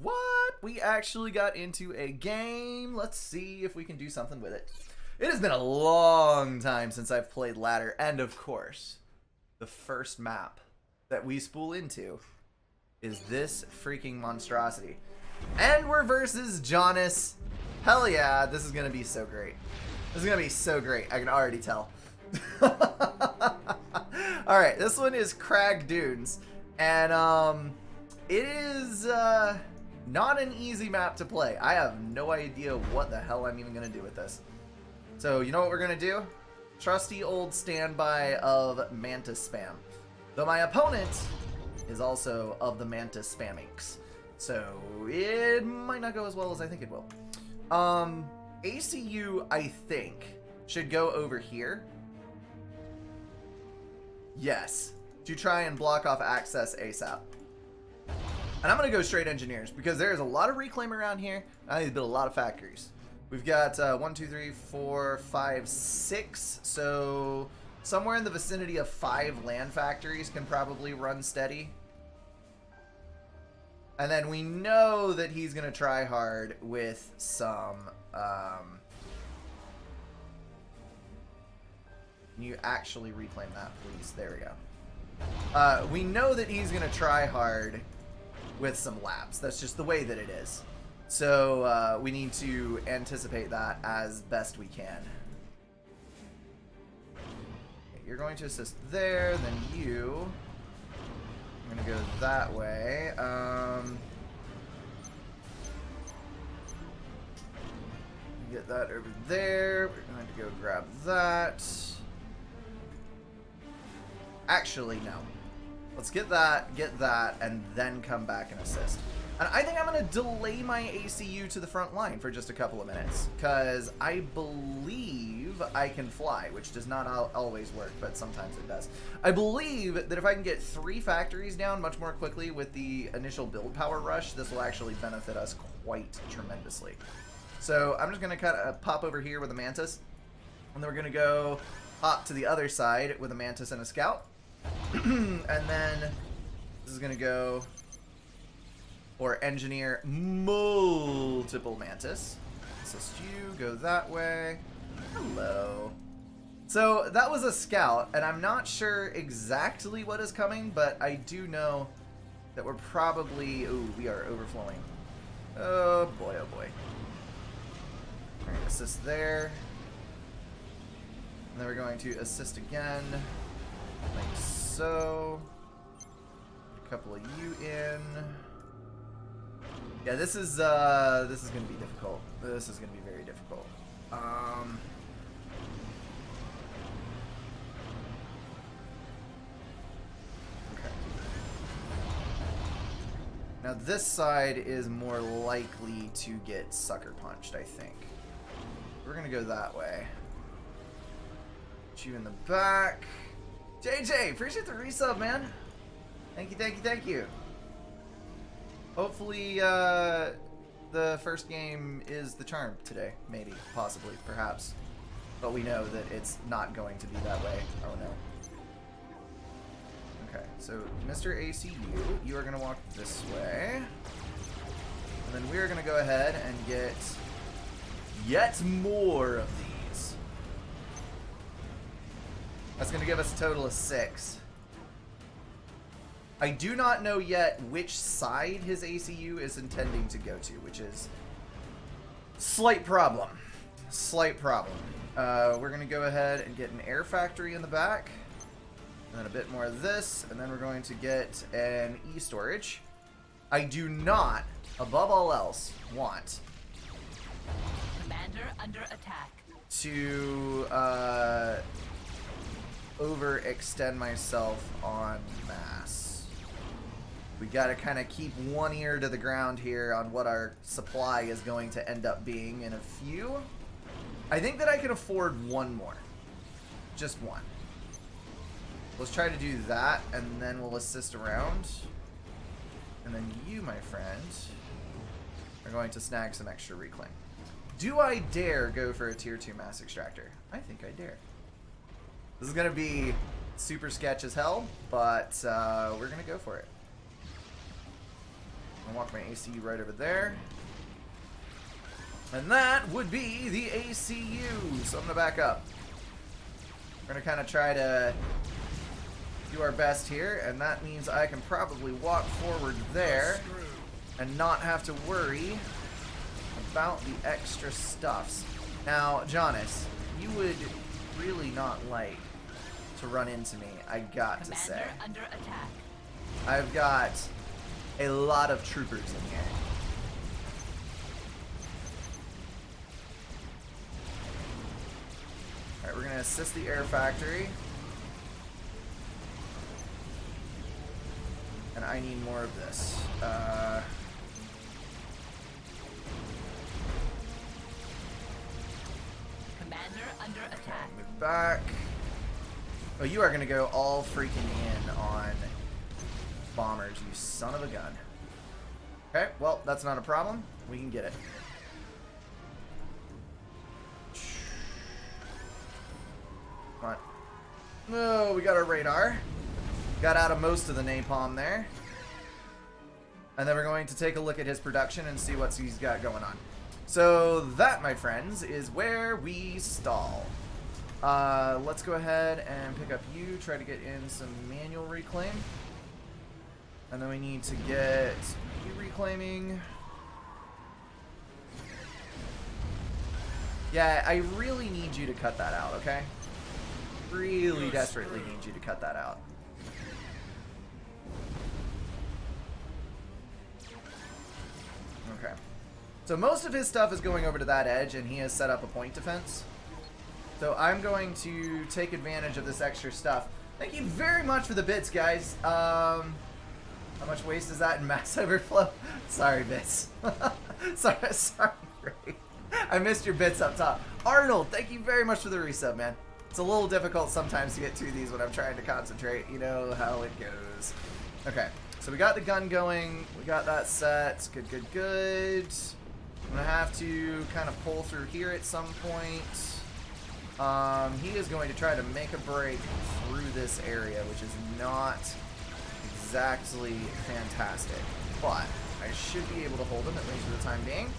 What? We actually got into a game. Let's see if we can do something with it. It has been a long time since I've played ladder, and of course, the first map that we spool into is this freaking monstrosity. And we're versus Jonas. Hell yeah, this is gonna be so great. This is gonna be so great, I can already tell. Alright, this one is Crag Dunes, and it is not an easy map to play. I have no idea what the hell I'm even gonna do with this. So, you know what we're gonna do? Trusty old standby of Mantis spam. Though my opponent is also of the Mantis spammings. So, it might not go as well as I think it will. ACU, I think, should go over here. Yes. To try and block off access ASAP. And I'm going to go straight engineers, because there's a lot of reclaim around here. I need to build a lot of factories. We've got 1, 2, 3, 4, 5, 6. So somewhere in the vicinity of 5 land factories can probably run steady. And then we know that he's going to try hard with some... Can you actually reclaim that, please? There we go. We know that he's going to try hard with some labs. That's just the way that it is. So we need to anticipate that as best we can. Okay, you're going to assist there, then you... I'm going to go that way. Get that over there. We're going to go grab that. Actually, no. Let's get that, and then come back and assist. And I think I'm going to delay my ACU to the front line for just a couple of minutes, because I believe I can fly, which does not always work, but sometimes it does. I believe that if I can get 3 factories down much more quickly with the initial build power rush, this will actually benefit us quite tremendously. So I'm just going to kind of pop over here with a Mantis, and then we're going to go hop to the other side with a Mantis and a Scout. And then this is going to go or engineer multiple Mantis. Assist you, go that way. Hello. So that was a Scout, and I'm not sure exactly what is coming, but I do know that we're probably... Ooh, we are overflowing. Oh boy, oh boy. Alright, assist there. And then we're going to assist again. Like so. A couple of you in. Yeah, this is gonna be difficult. This is gonna be very difficult. Okay. Now this side is more likely to get sucker punched, I think. We're gonna go that way. Put you in the back. JJ, appreciate the resub, man. Thank you, thank you, thank you. Hopefully, the first game is the charm today. Maybe, possibly, perhaps. But we know that it's not going to be that way. Oh no. Okay, so Mr. ACU, you are going to walk this way. And then we're going to go ahead and get yet more of these. That's going to give us a total of 6. I do not know yet which side his ACU is intending to go to, which is slight problem. Slight problem. We're going to go ahead and get an air factory in the back, and then a bit more of this, and then we're going to get an e-storage. I do not, above all else, want Commander under attack. To overextend myself en masse. We gotta kind of keep one ear to the ground here on what our supply is going to end up being in a few. I think that I can afford one more. Just one. Let's try to do that, and then we'll assist around. And then you, my friend, are going to snag some extra reclaim. Do I dare go for a tier 2 mass extractor? I think I dare. This is going to be super sketch as hell, but we're going to go for it. I'll walk my ACU right over there. And that would be the ACU. So I'm going to back up. We're going to kind of try to do our best here, and that means I can probably walk forward there and not have to worry about the extra stuffs. Now, Jonas, you would really not like to run into me, I got to say. Commander under attack. I've got a lot of troopers in here. Alright, we're going to assist the air factory. And I need more of this. Commander under attack. Move back. Oh, you are going to go all freaking in on bombers, you son of a gun. Okay, well, that's not a problem. We can get it. Come on. No, we got our radar. Got out of most of the napalm there. And then we're going to take a look at his production and see what he's got going on. So that, my friends, is where we stall. Let's go ahead and pick up you, try to get in some manual reclaim. And then we need to get you reclaiming. Yeah, I really need you to cut that out, okay? Really desperately need you to cut that out. Okay. So most of his stuff is going over to that edge, and he has set up a point defense. So I'm going to take advantage of this extra stuff. Thank you very much for the bits, guys. How much waste is that in mass overflow? Sorry, bits. sorry, Ray. I missed your bits up top. Arnold, thank you very much for the resub, man. It's a little difficult sometimes to get to these when I'm trying to concentrate. You know how it goes. Okay, so we got the gun going. We got that set. Good, good, good. I'm going to have to kind of pull through here at some point. He is going to try to make a break through this area, which is not exactly fantastic. But I should be able to hold him, at least for the time being.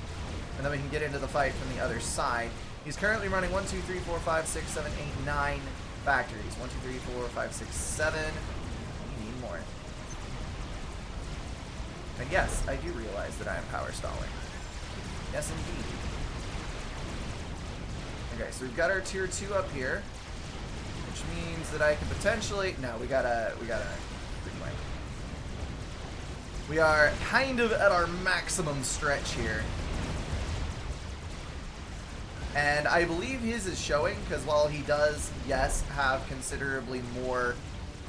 And then we can get into the fight from the other side. He's currently running 1, 2, 3, 4, 5, 6, 7, 8, 9 factories. 1, 2, 3, 4, 5, 6, 7. We need more. And yes, I do realize that I am power stalling. Yes, indeed. Okay, so we've got our tier 2 up here, which means that I can potentially... No, we gotta reclaim. We are kind of at our maximum stretch here. And I believe his is showing, because while he does, yes, have considerably more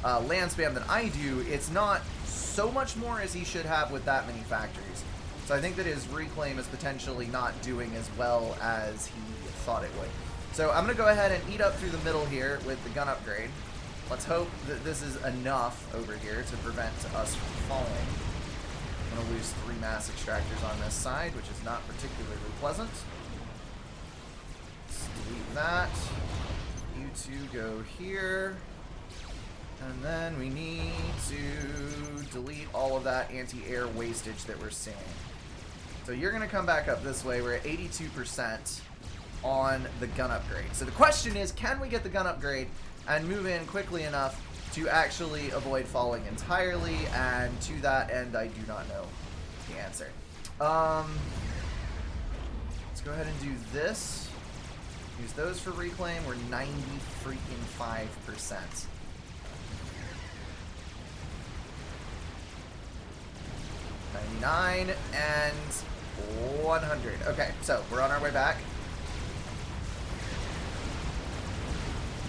land spam than I do, it's not so much more as he should have with that many factories. So I think that his reclaim is potentially not doing as well as he thought it would. So I'm going to go ahead and eat up through the middle here with the gun upgrade. Let's hope that this is enough over here to prevent us from falling. I'm going to lose 3 mass extractors on this side, which is not particularly pleasant. Let's delete that. You two go here. And then we need to delete all of that anti-air wastage that we're seeing. So you're going to come back up this way. We're at 82% on the gun upgrade. So the question is, can we get the gun upgrade and move in quickly enough to actually avoid falling entirely? And to that end, I do not know the answer. Let's go ahead and do this. Use those for reclaim. We're 95%. 99 and 100. Okay, so we're on our way back.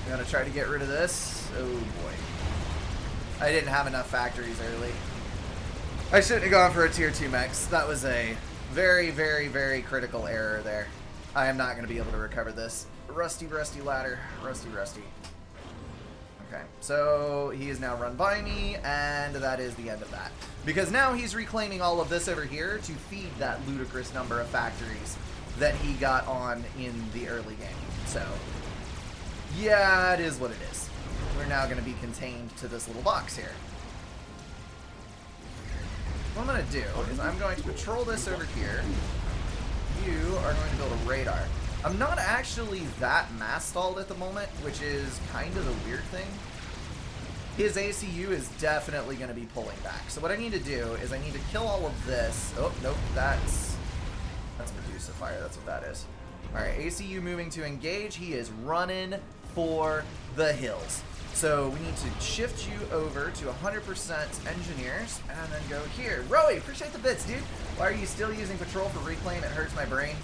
I'm gonna try to get rid of this. Oh boy. I didn't have enough factories early. I shouldn't have gone for a tier 2 mechs. That was a very, very, very critical error there. I am not gonna be able to recover this. Rusty, rusty ladder. Rusty, rusty. Okay, so he is now run by me, and that is the end of that. Because now he's reclaiming all of this over here to feed that ludicrous number of factories that he got on in the early game. So, yeah, it is what it is. We're now going to be contained to this little box here. what I'm going to do is I'm going to patrol this over here. You are going to build a radar. I'm not actually that mass stalled at the moment, which is kind of the weird thing. His ACU is definitely going to be pulling back. So what I need to do is I need to kill all of this. Oh, nope, that's Medusa Fire. That's what that is. All right, ACU moving to engage. He is running for the hills. So we need to shift you over to 100% engineers and then go here. Roey, appreciate the bits, dude. Why are you still using patrol for reclaim? It hurts my brain.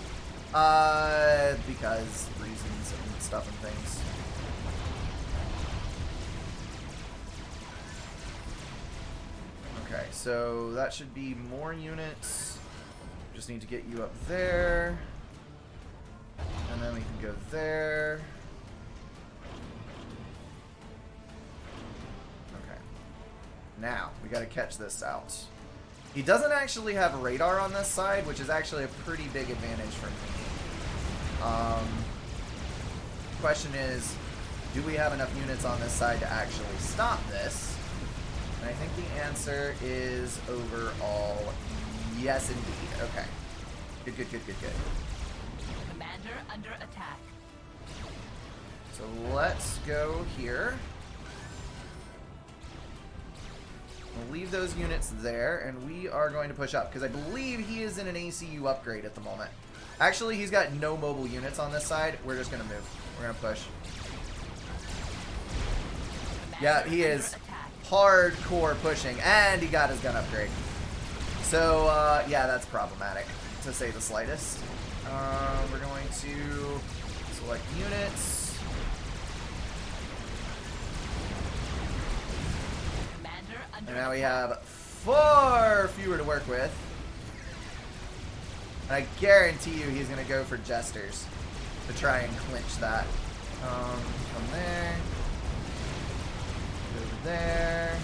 Because reasons and stuff and things. Okay, so that should be more units. Just need to get you up there. And then we can go there. Okay. Now, we gotta catch this out. He doesn't actually have radar on this side, which is actually a pretty big advantage for me. Question is, do we have enough units on this side to actually stop this? And I think the answer is overall yes, indeed. Okay. Good, good, good, good, good. Commander under attack. So let's go here. We'll leave those units there, and we are going to push up, because I believe he is in an ACU upgrade at the moment. Actually, he's got no mobile units on this side. We're just going to move. We're going to push. Yeah, he is hardcore pushing, and he got his gun upgrade. So, yeah, that's problematic, to say the slightest. We're going to select units. And now we have 4 fewer to work with. And I guarantee you he's going to go for Jesters to try and clinch that. From there. Go over there.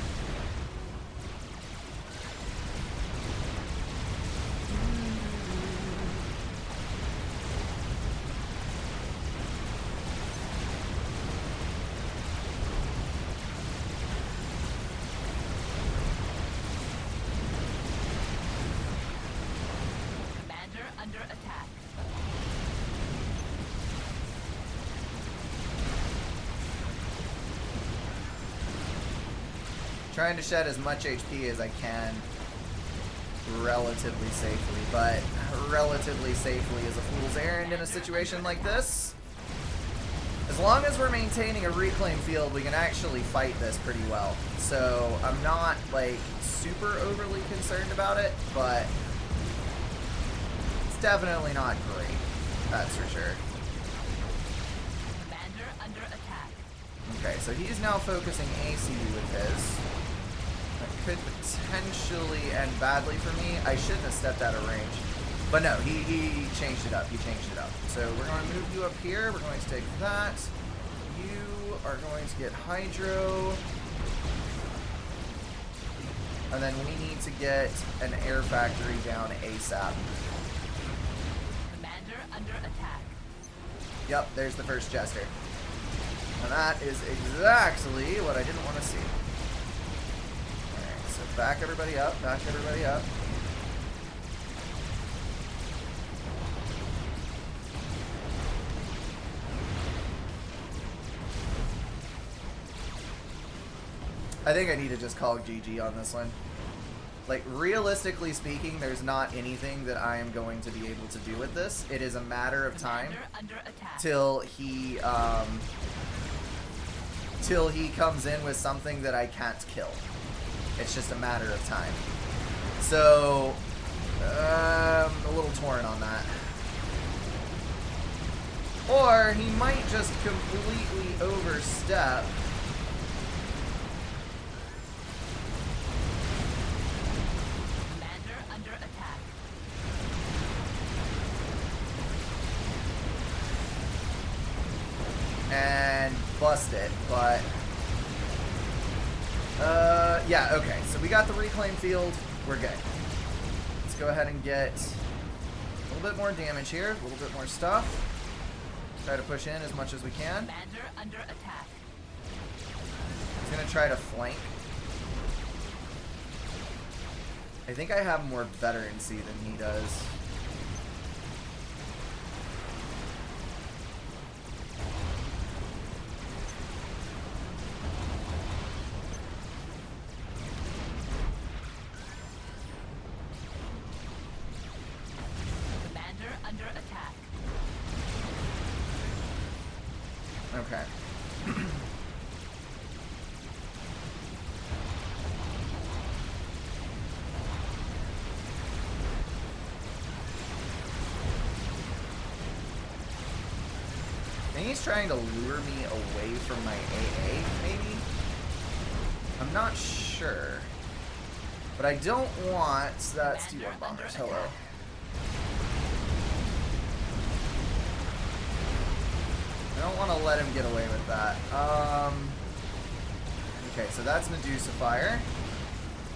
Under attack. Trying to shed as much HP as I can relatively safely, but relatively safely is a fool's errand in a situation like this. As long as we're maintaining a reclaim field, we can actually fight this pretty well. So I'm not like super overly concerned about it, but definitely not great, that's for sure. Commander under attack. Okay, so he's now focusing ACU with his. That could potentially end badly for me. I shouldn't have stepped out of range. But no, he changed it up. He changed it up. So we're going to move you up here. We're going to take that. You are going to get Hydro. And then we need to get an air factory down ASAP. Under attack. Yep, there's the first Jester. And that is exactly what I didn't want to see. Alright, so back everybody up, back everybody up. I think I need to just call GG on this one. Like, realistically speaking, there's not anything that I am going to be able to do with this. It is a matter of time till he comes in with something that I can't kill. It's just a matter of time. So, I'm a little torn on that. Or he might just completely overstep. And bust it, but yeah, okay, so we got the reclaim field, we're good. Let's go ahead and get a little bit more damage here, a little bit more stuff. Try to push in as much as we can. Commander under attack. He's gonna try to flank. I think I have more veterancy than he does. Commander under attack. Okay. I think he's trying to lure me away from my AA, maybe? I'm not sure. But I don't want... That's T1 bombers. Hello. I don't want to let him get away with that. Okay, so that's Medusa Fire.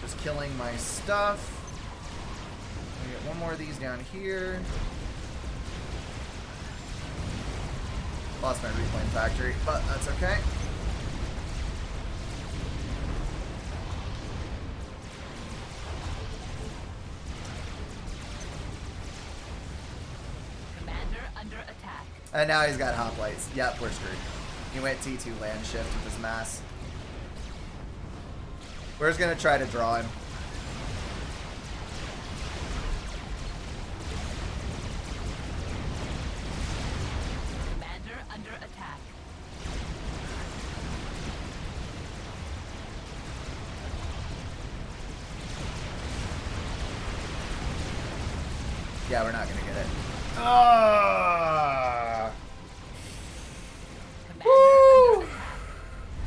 Just killing my stuff. I'm gonna get one more of these down here. Lost my reclaim factory, but that's okay. Commander under attack. And now he's got hoplites. Yep, we're screwed. He went T2 land shift with his mass. We're just gonna try to draw him. Commander under attack. Yeah, we're not gonna get it. Commander under attack.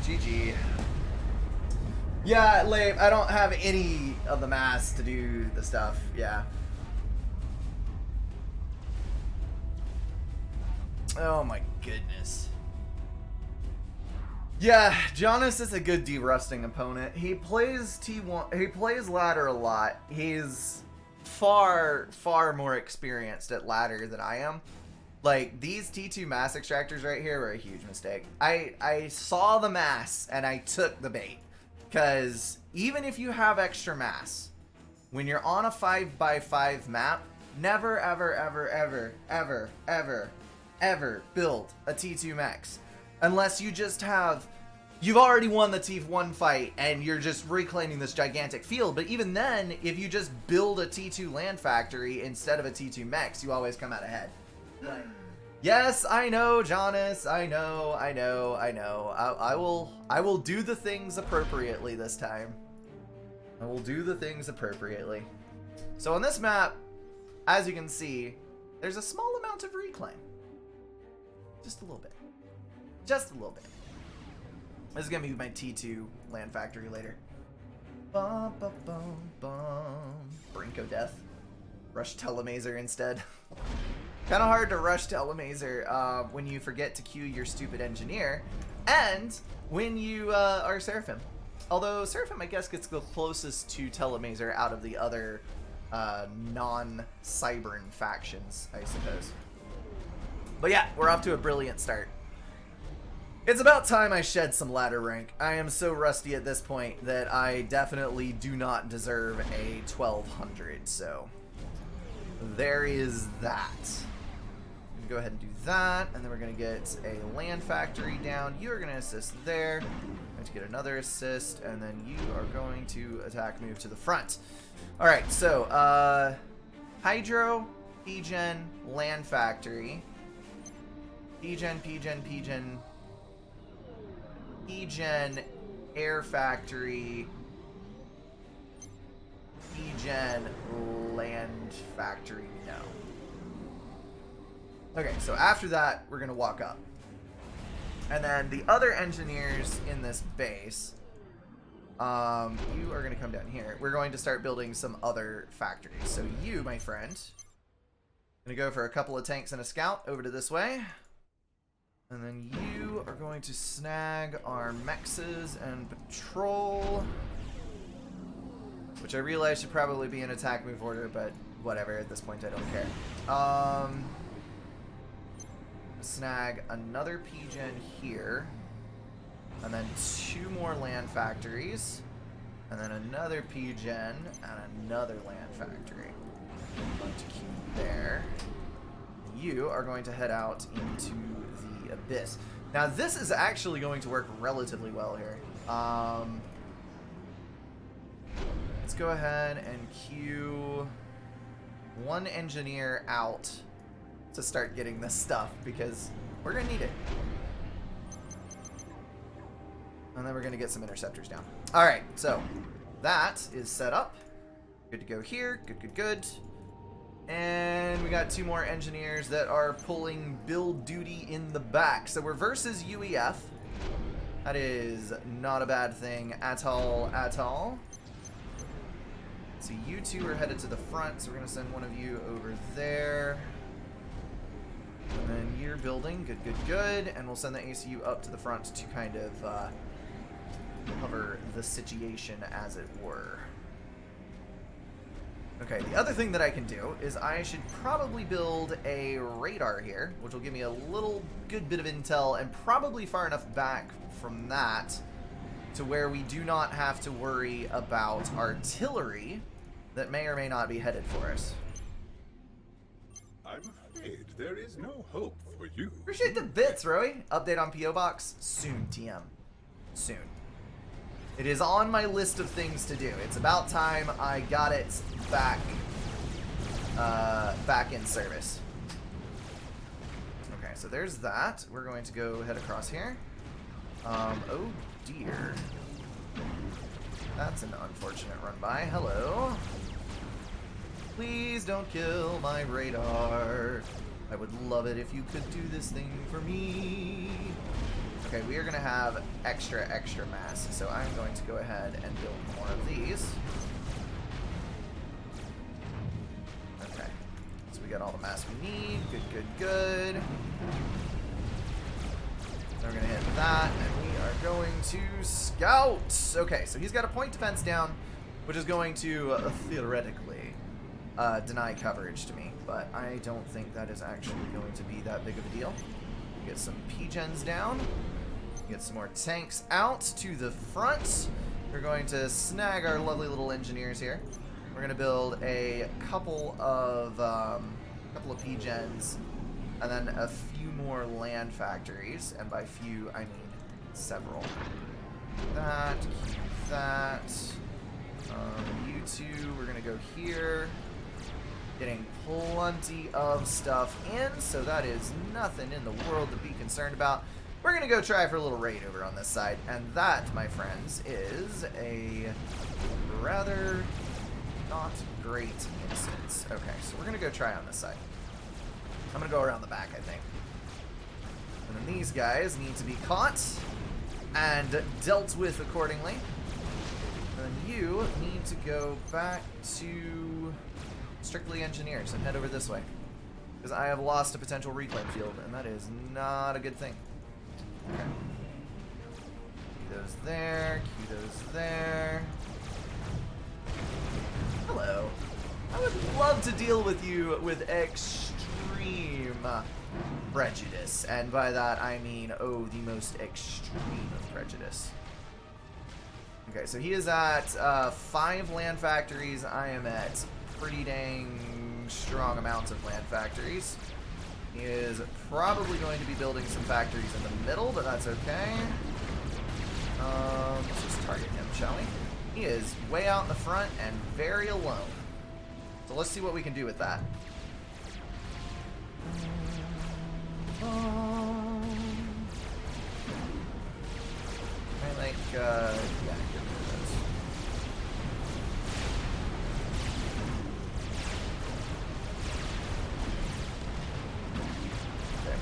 GG. Yeah, lame. I don't have any of the mass to do the stuff. Yeah. Oh my goodness. Yeah, Jonas is a good derusting opponent. He plays T1. He plays ladder a lot. He's far more experienced at ladder than I am. Like, these T2 mass extractors right here were a huge mistake. I saw the mass and I took the bait. Because even if you have extra mass, when you're on a 5x5 map, never, ever build a T2 max. Unless you just have... You've already won the T1 fight and you're just reclaiming this gigantic field. But even then, if you just build a T2 land factory instead of a T2 max, you always come out ahead. Like, yes, I know, Jonas. I know. I will do the things appropriately this time. I will do the things appropriately. So on this map, as you can see, there's a small amount of reclaim. Just a little bit. Just a little bit. This is gonna be my T2 land factory later. Bum, bum, bum, bum. Brinko death. Rush Telemazer instead. Kind of hard to rush Telemazer when you forget to queue your stupid engineer, and when you are Seraphim. Although Seraphim, I guess, gets the closest to Telemazer out of the other non-Cybern factions, I suppose. But yeah, we're off to a brilliant start. It's about time I shed some ladder rank. I am so rusty at this point that I definitely do not deserve a 1200, so there is that. Go ahead and do that, and then we're going to get a land factory down. You are going to assist there. I'm going to get another assist, and then you are going to attack move to the front. Alright, so, Hydro, P-Gen, land factory. P-Gen, air factory. P-Gen, land factory, no. Okay, so after that, we're going to walk up. And then the other engineers in this base, you are going to come down here. We're going to start building some other factories. So you, my friend, going to go for a couple of tanks and a scout over to this way. And then you are going to snag our mexes and patrol. Which I realize should probably be in attack move order, but whatever, at this point I don't care. Snag another P-Gen here. And then 2 more land factories. And then another P-Gen and another land factory. Going to keep there. You are going to head out into the Abyss. Now this is actually going to work relatively well here. Let's go ahead and queue one engineer out to start getting this stuff because we're going to need it. And then we're going to get some interceptors down. Alright, so that is set up. Good to go here. Good, good, good. And we got 2 more engineers that are pulling build duty in the back. So we're versus UEF. That is not a bad thing at all, at all. So you 2 are headed to the front, so we're going to send one of you over there. And then you're building. Good, good, good. And we'll send the ACU up to the front to kind of cover the situation, as it were. Okay, the other thing that I can do is I should probably build a radar here, which will give me a little good bit of intel and probably far enough back from that to where we do not have to worry about artillery that may or may not be headed for us. I'm afraid there is no hope for you. Appreciate the bits, Roy. Update on P.O. Box? Soon, TM. Soon. It is on my list of things to do. It's about time I got it back, back in service. Okay, so there's that. We're going to go head across here. Oh dear. That's an unfortunate run by. Hello. Please don't kill my radar. I would love it if you could do this thing for me. Okay, we are going to have extra mass, so I'm going to go ahead and build more of these. Okay, so we got all the mass we need. Good, good, good. So we're going to hit that, and we are going to scout. Okay, so he's got a point defense down, which is going to theoretically deny coverage to me, but I don't think that is actually going to be that big of a deal. Get some P-Gens down. Get some more tanks out to the front. We're going to snag our lovely little engineers here. We're going to build a couple of P-Gens and then a few more land factories. And by few, I mean several. That, keep that. You 2, we're going to go here. Getting plenty of stuff in, so that is nothing in the world to be concerned about. We're going to go try for a little raid over on this side, and that, my friends, is a rather not great instance. Okay, so we're going to go try on this side. I'm going to go around the back, I think. And then these guys need to be caught and dealt with accordingly. And then you need to go back to strictly engineers and head over this way. Because I have lost a potential reclaim field, and that is not a good thing. Okay. Key those there, key those there. Hello. I would love to deal with you with extreme prejudice. And by that I mean, oh, the most extreme of prejudice. Okay, so he is at 5 land factories. I am at pretty dang strong amounts of land factories. He is probably going to be building some factories in the middle, but that's okay. Let's just target him, shall we? He is way out in the front and very alone. So let's see what we can do with that. I like, yeah, get rid of those.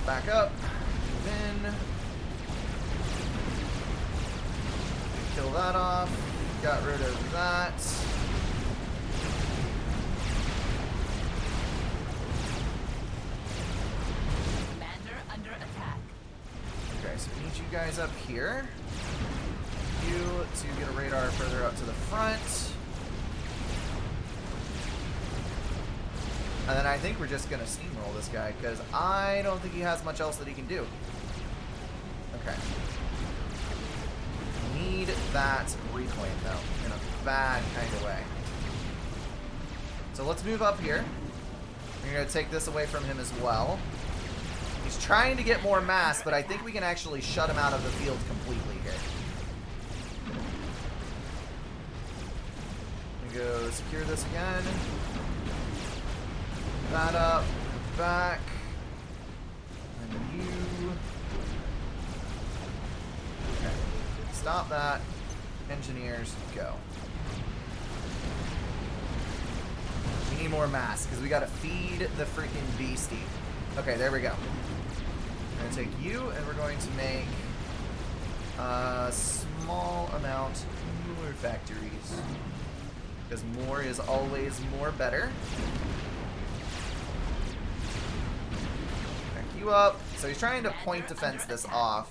Back up, then kill that off, got rid of that. Commander under attack. Okay, so we need you guys up here. You to get a radar further up to the front. And then I think we're just going to steamroll this guy, because I don't think he has much else that he can do. Okay. Need that reclaim, though, in a bad kind of way. So let's move up here. We're going to take this away from him as well. He's trying to get more mass, but I think we can actually shut him out of the field completely here. We go secure this again. That up, back, and you. Okay, stop that. Engineers, go. We need more mass because we got to feed the freaking beastie. Okay, there we go. We're going to take you and we're going to make a small amount more factories. Because more is always more better. Back you up. So he's trying to point defense this off.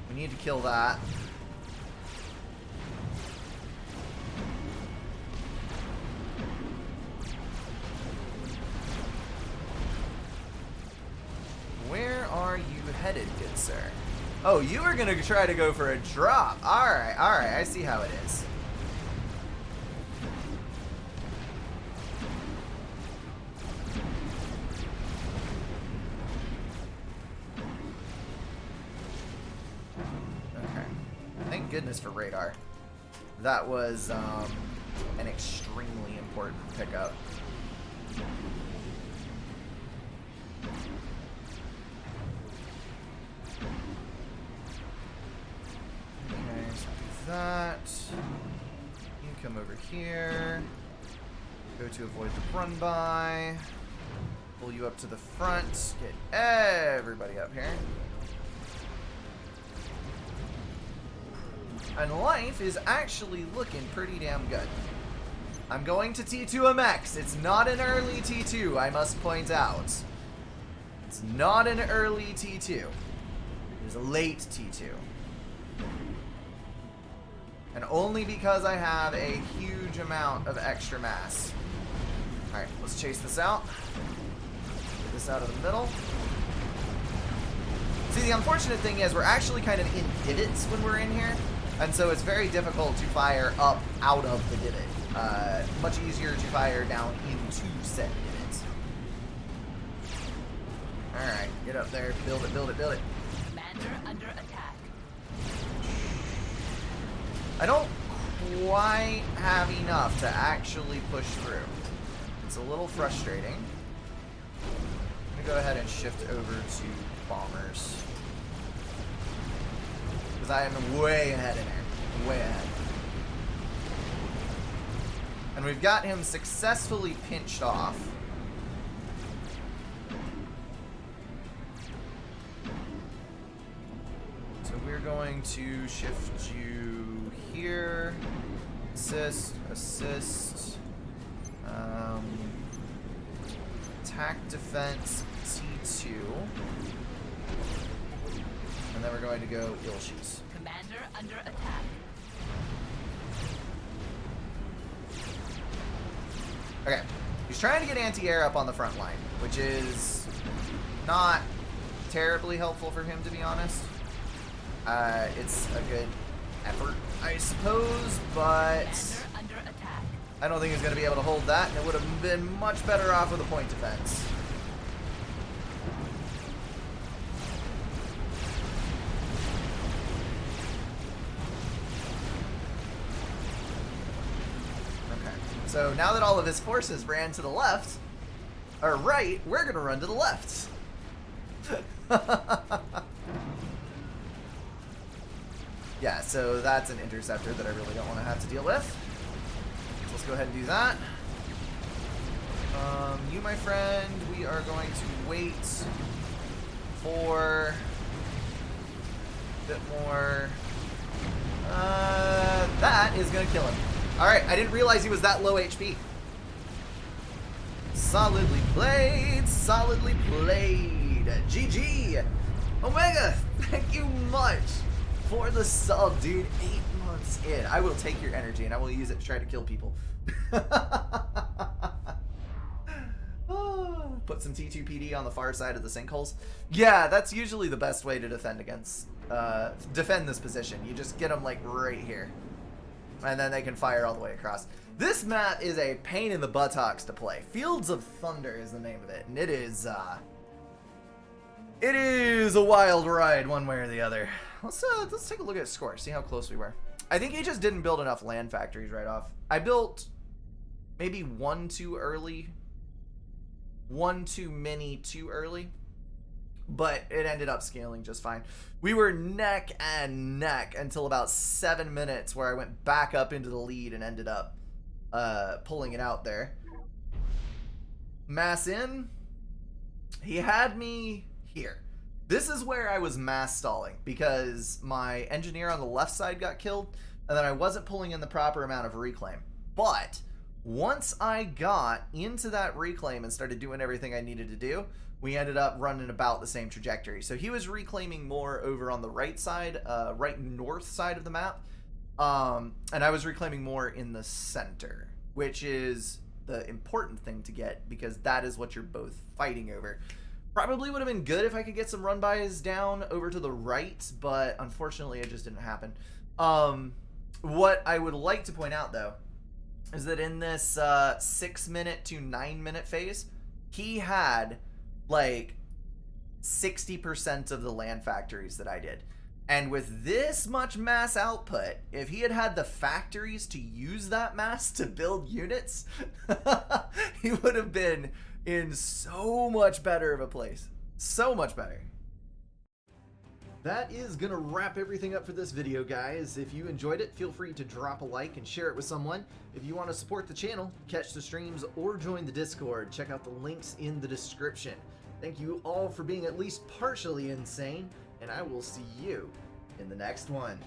We need to kill that. Where are you headed, good sir? Oh, you are going to try to go for a drop. Alright, I see how it is. Okay. Thank goodness for radar. That was an extremely important pickup. That. You can come over here. Go to avoid the run by. Pull you up to the front. Get everybody up here. And life is actually looking pretty damn good. I'm going to T2MX. It's not an early T2, I must point out. It's not an early T2. It is a late T2. And only because I have a huge amount of extra mass. Alright, let's chase this out. Get this out of the middle. See, the unfortunate thing is we're actually kind of in divots when we're in here. And so it's very difficult to fire up out of the divot. Much easier to fire down into said divots. Alright, get up there. Build it, build it, build it. Commander under attack. I don't quite have enough to actually push through. It's a little frustrating. I'm going to go ahead and shift over to bombers. Because I am way ahead in there. Way ahead. And we've got him successfully pinched off. So we're going to shift you here. Assist, assist. Attack, defense, T2. And then we're going to go Ilshis. Commander under attack. Okay. He's trying to get anti-air up on the front line, which is not terribly helpful for him, to be honest. It's a good effort, I suppose, but Commander under attack. I don't think he's going to be able to hold that, and it would have been much better off with a point defense. Okay, so now that all of his forces ran to the left, or right, we're going to run to the left. Yeah, so that's an interceptor that I really don't want to have to deal with. So let's go ahead and do that. You, my friend, we are going to wait for a bit more. That is going to kill him. Alright, I didn't realize he was that low HP. Solidly played, solidly played. GG! Omega, thank you much for the sub, dude. 8 months in. I will take your energy and I will use it to try to kill people. Put some T2PD on the far side of the sinkholes. Yeah, that's usually the best way to defend against defend this position. You just get them like right here, and then they can fire all the way across. This map is a pain in the buttocks to play. Fields of Thunder is the name of it, and it is a wild ride one way or the other. Let's take a look at score, see how close we were. I think he just didn't build enough land factories right off. I built maybe one too early, one too many too early, but it ended up scaling just fine. We were neck and neck until about 7 minutes, where I went back up into the lead and ended up pulling it out there. Mass in. He had me here. This is where I was mass stalling because my engineer on the left side got killed, and then I wasn't pulling in the proper amount of reclaim. But once I got into that reclaim and started doing everything I needed to do, we ended up running about the same trajectory. So he was reclaiming more over on the right side, right north side of the map, and I was reclaiming more in the center, which is the important thing to get because that is what you're both fighting over. Probably would have been good if I could get some run-bys down over to the right, but unfortunately it just didn't happen. What I would like to point out, though, is that in this 6 minute to 9 minute phase, he had like 60% of the land factories that I did. And with this much mass output, if he had had the factories to use that mass to build units, he would have been in so much better of a place. So much better. That is gonna wrap everything up for this video, guys. If you enjoyed it, feel free to drop a like and share it with someone. If you want to support the channel, catch the streams, or join the Discord, check out the links in the description. Thank you all for being at least partially insane, and I will see you in the next one.